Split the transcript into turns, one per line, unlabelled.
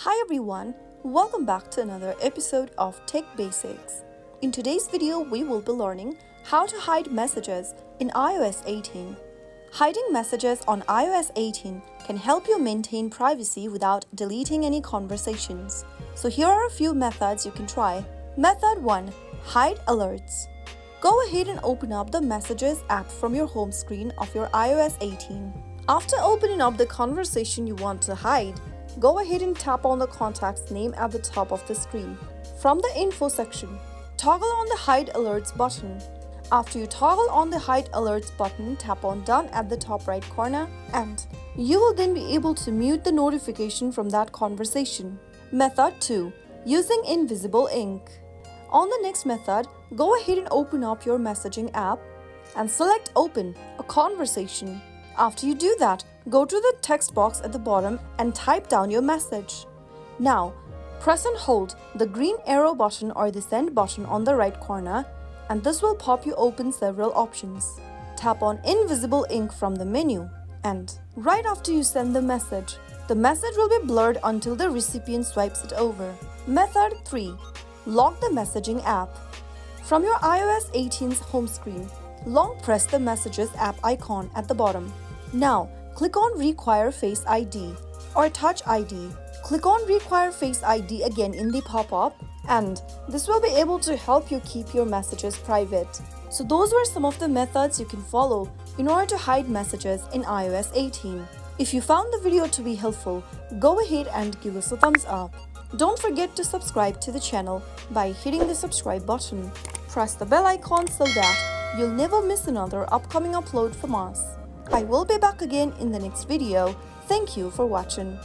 Hi everyone, welcome back to another episode of Tech Basics. In today's video, we will be learning how to hide messages in iOS 18. Hiding messages on iOS 18 can help you maintain privacy without deleting any conversations. So here are a few methods you can try. Method 1. Hide alerts. Go ahead and open up the Messages app from your home screen of your iOS 18. After opening up the conversation you want to hide, go ahead and tap on the contact's name at the top of the screen. From the info section, toggle on the Hide Alerts button. After you toggle on the Hide Alerts button, tap on Done at the top right corner, and you will then be able to mute the notification from that conversation. Method 2. Using invisible ink. On the next method, go ahead and open up your messaging app and select Open a conversation. After you do that, go to the text box at the bottom and type down your message. Now, press and hold the green arrow button or the send button on the right corner, and this will pop you open several options. Tap on Invisible Ink from the menu, and right after you send the message will be blurred until the recipient swipes it over. Method 3. Lock the messaging app. From your iOS 18's home screen, long press the Messages app icon at the bottom. Now, click on Require Face ID or Touch ID. Click on Require Face ID again in the pop-up, and this will be able to help you keep your messages private. So those were some of the methods you can follow in order to hide messages in iOS 18. If you found the video to be helpful, go ahead and give us a thumbs up. Don't forget to subscribe to the channel by hitting the subscribe button. Press the bell icon so that you'll never miss another upcoming upload from us. I will be back again in the next video. Thank you for watching.